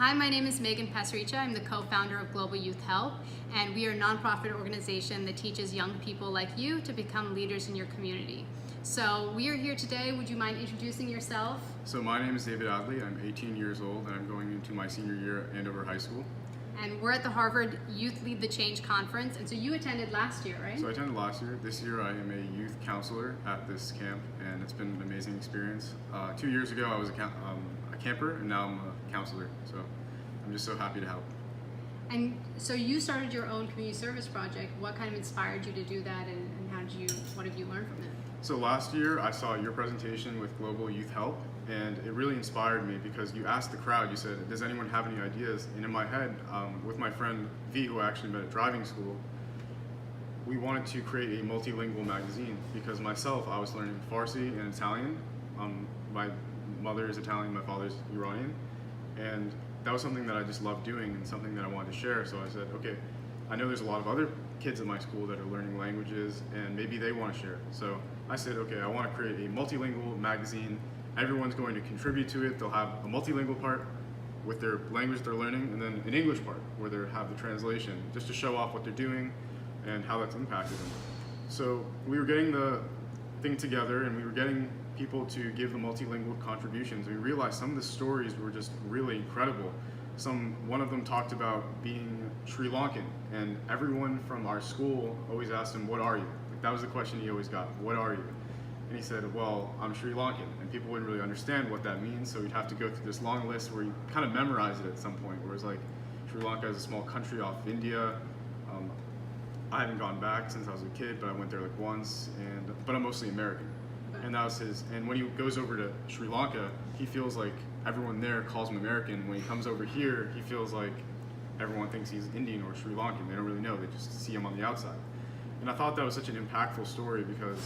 Hi, my name is Megan Pasricha. I'm the co-founder of Global Youth H.E.L.P, and we are a nonprofit organization that teaches young people like you to become leaders in your community. So we are here today. Would you mind introducing yourself? So my name is David Adly. I'm 18 years old and I'm going into my senior year at Andover High School. And we're at the Harvard Youth Lead the Change conference, and so you attended last year, right? So I attended last year. This year I am a youth counselor at this camp, and it's been an amazing experience. 2 years ago I was a camper, and now I'm a counselor, so I'm just so happy to help. And so you started your own community service project. What kind of inspired you to do that, and what have you learned from it? So last year I saw your presentation with Global Youth H.E.L.P, and it really inspired me because you asked the crowd, you said, does anyone have any ideas? And in my head, with my friend V, who I actually met at driving school, we wanted to create a multilingual magazine because myself, I was learning Farsi and Italian. My mother is Italian, my father's Iranian, and that was something that I just loved doing and something that I wanted to share. So I said, okay, I know there's a lot of other kids at my school that are learning languages and maybe they want to share. So I said, okay, I want to create a multilingual magazine. Everyone's going to contribute to it. They'll have a multilingual part with their language they're learning, and then an English part where they have the translation, just to show off what they're doing and how that's impacted them. So we were getting the thing together and we were getting people to give the multilingual contributions. We realized some of the stories were just really incredible. One of them talked about being Sri Lankan, and everyone from our school always asked him, what are you? Like, that was the question he always got, what are you? And he said, well, I'm Sri Lankan, and people wouldn't really understand what that means, so we'd have to go through this long list where you kind of memorize it at some point, where it's like, Sri Lanka is a small country off India. I haven't gone back since I was a kid, but I went there like once, but I'm mostly American. And that was and when he goes over to Sri Lanka, he feels like everyone there calls him American. When he comes over here, he feels like everyone thinks he's Indian or Sri Lankan. They don't really know, they just see him on the outside. And I thought that was such an impactful story because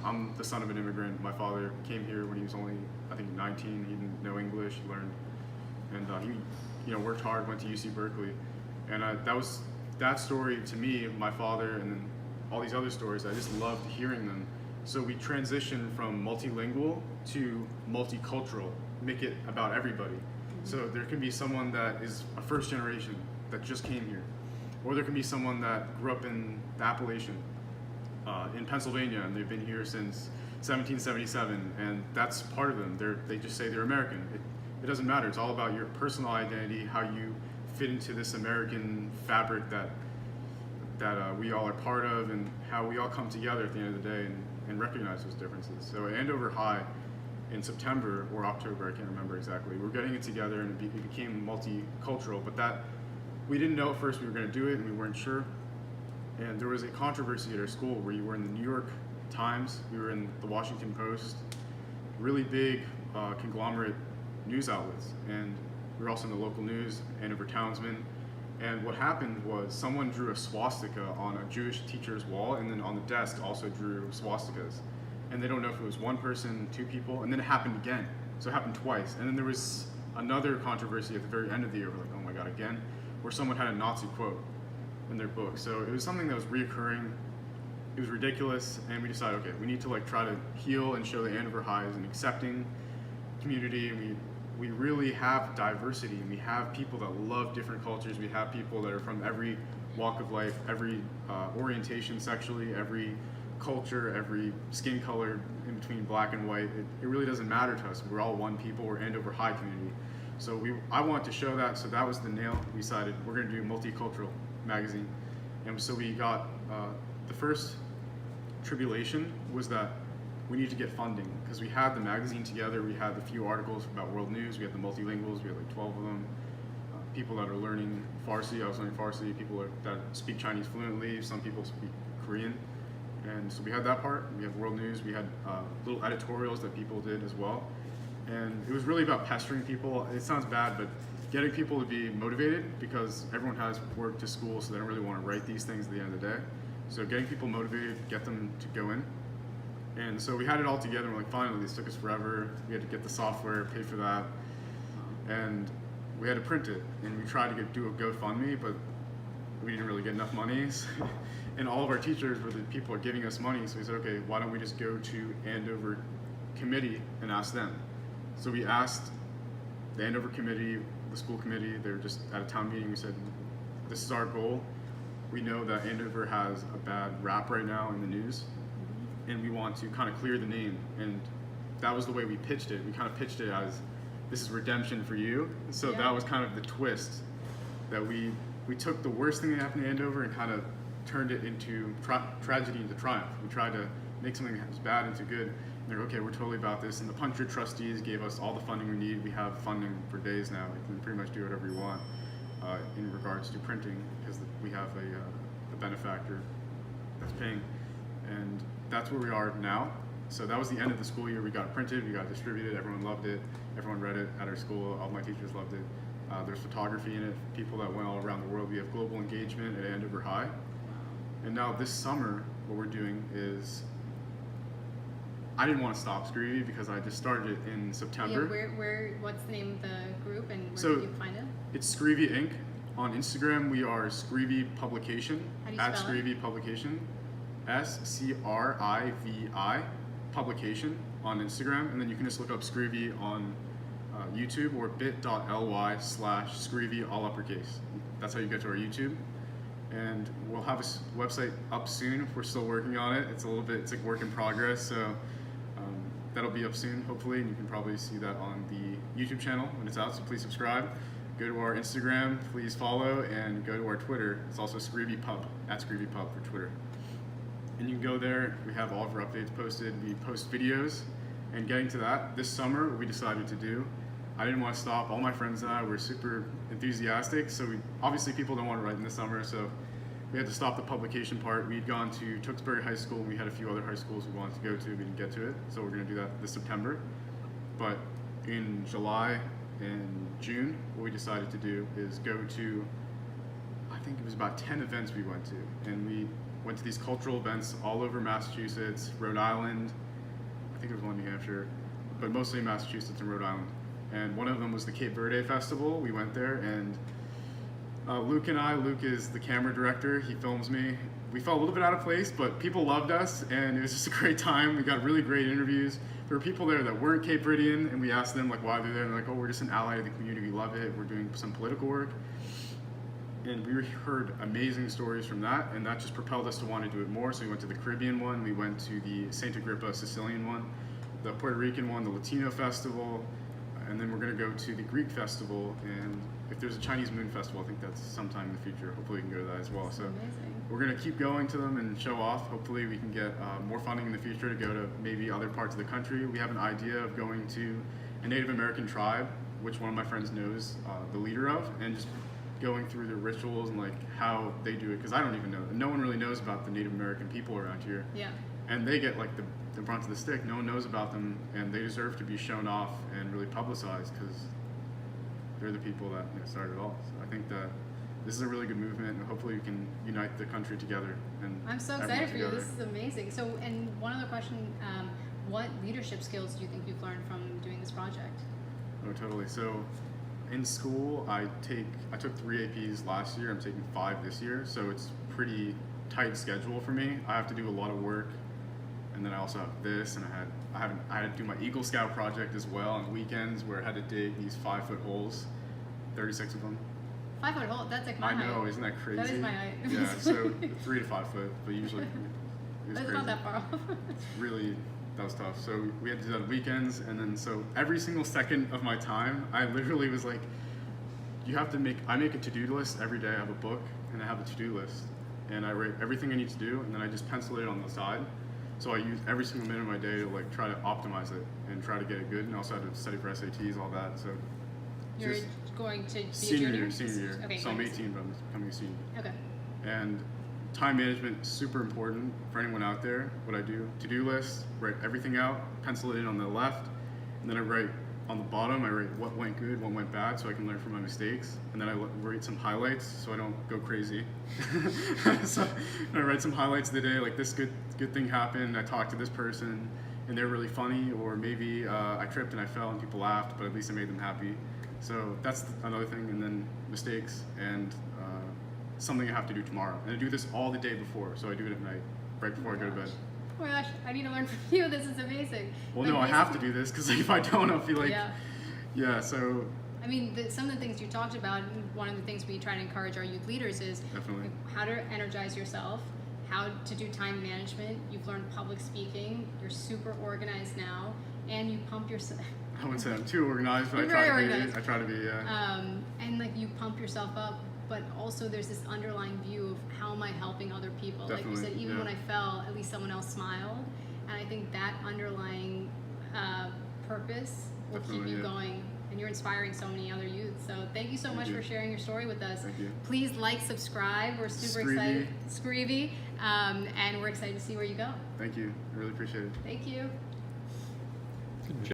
I'm the son of an immigrant. My father came here when he was only, I think, 19. He didn't know English, he learned, and he worked hard, went to UC Berkeley. And that story to me, my father, and then all these other stories, I just loved hearing them. So we transitioned from multilingual to multicultural, make it about everybody. So there can be someone that is a first generation that just came here, or there can be someone that grew up in the Appalachian, in Pennsylvania, and they've been here since 1777, and that's part of them. They just say they're American. It doesn't matter. It's all about your personal identity, how you fit into this American fabric that we all are part of, and how we all come together at the end of the day and recognize those differences. So at Andover High, in September or October, I can't remember exactly, we're getting it together and it became multicultural, but that we didn't know at first we were going to do it and we weren't sure. And there was a controversy at our school where you were in the New York Times, we were in the Washington Post, really big conglomerate news outlets, and we were also in the local news, Andover Townsman. And what happened was someone drew a swastika on a Jewish teacher's wall, and then on the desk also drew swastikas. And they don't know if it was one person, two people, and then it happened again. So it happened twice. And then there was another controversy at the very end of the year, we're like, oh my God, again, where someone had a Nazi quote in their book. So it was something that was reoccurring. It was ridiculous, and we decided, okay, we need to try to heal and show that Andover High is an accepting community. We really have diversity, and we have people that love different cultures. We have people that are from every walk of life, every orientation sexually, every culture, every skin color in between black and white. It really doesn't matter to us. We're all one people. We're Andover High community. So I wanted to show that, so that was the nail. We decided we're going to do a multicultural magazine. And so we got, the first tribulation was that we need to get funding, because we had the magazine together, we had a few articles about world news, we had the multilinguals, we had like 12 of them, people that are learning Farsi, I was learning Farsi, people that speak Chinese fluently, some people speak Korean, and so we had that part. We have world news, we had little editorials that people did as well, and it was really about pestering people. It sounds bad, but getting people to be motivated, because everyone has work to school, so they don't really want to write these things at the end of the day. So getting people motivated, get them to go in. And so we had it all together, and we're like, finally, this took us forever. We had to get the software, pay for that, and we had to print it. And we tried to do a GoFundMe, but we didn't really get enough money. And all of our teachers were the people are giving us money, so we said, okay, why don't we just go to Andover Committee and ask them? So we asked the Andover Committee the school committee. They were just at a town meeting. We said, this is our goal. We know that Andover has a bad rap right now in the news, and we want to kind of clear the name. And that was the way we pitched it. We kind of pitched it as, this is redemption for you. So that was kind of the twist, that we took the worst thing that happened to Andover and kind of turned it into tragedy into triumph. We tried to make something that was bad into good. And they're okay, we're totally about this. And the Puncher trustees gave us all the funding we need. We have funding for days now. We can pretty much do whatever we want in regards to printing, because we have a benefactor that's paying. And that's where we are now. So that was the end of the school year. We got it printed, we got it distributed, everyone loved it. Everyone read it at our school, all my teachers loved it. There's photography in it, people that went all around the world. We have global engagement at Andover High. And now this summer, what we're doing is, I didn't want to stop Scrivi because I just started it in September. Yeah, what's the name of the group and where So can you find it? It's Scrivi Inc. On Instagram, we are Scrivi Publication. How do you At spell it? Scrivi Publication. SCRIVI Publication on Instagram. And then you can just look up Scrivi on YouTube or bit.ly/Scrivi all uppercase. That's how you get to our YouTube. And we'll have a website up soon. We're still working on it. It's like work in progress. So that'll be up soon, hopefully. And you can probably see that on the YouTube channel when it's out. So please subscribe. Go to our Instagram, please follow, and go to our Twitter. It's also Scrivi Pub, at Scrivi Pub for Twitter. And you can go there. We have all of our updates posted. We post videos. And getting to that, this summer, what we decided to do, I didn't want to stop. All my friends and I were super enthusiastic. So obviously people don't want to write in the summer, so we had to stop the publication part. We'd gone to Tewksbury High School, and we had a few other high schools we wanted to go to. We didn't get to it, so we're going to do that this September. But in July and June, what we decided to do is go to, I think it was about 10 events we went to. And we went to these cultural events all over Massachusetts, Rhode Island, I think there was one in New Hampshire, but mostly Massachusetts and Rhode Island. And one of them was the Cape Verde Festival. We went there, and Luke is the camera director. He films me. We felt a little bit out of place, but people loved us, and it was just a great time. We got really great interviews. There were people there that weren't Cape Verdean, and we asked them like why they're there, and they're like, oh, we're just an ally of the community. We love it. We're doing some political work. And we heard amazing stories from that, and that just propelled us to want to do it more. So we went to the Caribbean one, we went to the St. Agrippa Sicilian one, the Puerto Rican one, the Latino festival, and then we're going to go to the Greek festival, and if there's a Chinese Moon Festival, I think that's sometime in the future. Hopefully we can go to that as well. That's so amazing. we're going to keep going to them and show off. Hopefully we can get more funding in the future to go to maybe other parts of the country. We have an idea of going to a Native American tribe, which one of my friends knows the leader of, and just going through the rituals and like how they do it, because I don't even know. No one really knows about the Native American people around here. Yeah. And they get like the brunt of the stick. No one knows about them, and they deserve to be shown off and really publicized because they're the people that started it all. So I think that this is a really good movement, and hopefully we can unite the country together. And I'm so everyone excited for you. together. This is amazing. So, and one other question, what leadership skills do you think you've learned from doing this project? Oh, totally. So in school, I took 3 APs last year. I'm taking 5 this year. So it's pretty tight schedule for me. I have to do a lot of work, and then I also have this, and I had to do my Eagle Scout project as well on weekends where I had to dig these 5-foot holes, 36 of them. 5 foot hole. That's like my height. I know, isn't that crazy? That is my height. Yeah, so 3 to 5 foot, but usually it's It's crazy. not that far off. Really, that was tough. So we had to do that on weekends, and then so every single second of my time, I literally was like, I make a to-do list every day. I have a book, and I have a to-do list, and I write everything I need to do, and then I just pencil it on the side. So I use every single minute of my day to like try to optimize it and try to get it good, and also I had to study for SATs, all that. So You're just going to be senior a junior? year. Okay. So I'm 18, but I'm becoming a senior. Okay. And time management is super important for anyone out there. What I do, to-do list, write everything out, pencil it in on the left, and then I write on the bottom, I write what went good, what went bad, so I can learn from my mistakes. And then I write some highlights so I don't go crazy. So I write some highlights of the day, like this good thing happened, I talked to this person, and they're really funny, or maybe I tripped and I fell and people laughed, but at least I made them happy. So that's another thing, and then mistakes, and something I have to do tomorrow. And I do this all the day before, so I do it at night, right before I go to bed. Oh my gosh, I need to learn from you. This is amazing. Well, But no, I have to do this, because if I don't, I'll feel like, Yeah. yeah, so I mean, some of the things you talked about, one of the things we try to encourage our youth leaders is Definitely. how to energize yourself, how to do time management. You've learned public speaking. You're super organized now, and you pump yourself. I wouldn't say I'm too organized, but You're I try very to be. organized. I try to be. Yeah. And like you pump yourself up, but also there's this underlying view of how am I helping other people? Definitely, like you said, even yeah. when I fell, at least someone else smiled, and I think that underlying purpose will keep Definitely, you yeah. going. And you're inspiring so many other youth. So thank you so much you. for sharing your story with us. Thank you. Please like, subscribe. We're super Scrivi. excited. Scrivi. And we're excited to see where you go. Thank you. I really appreciate it. Thank you. Good job.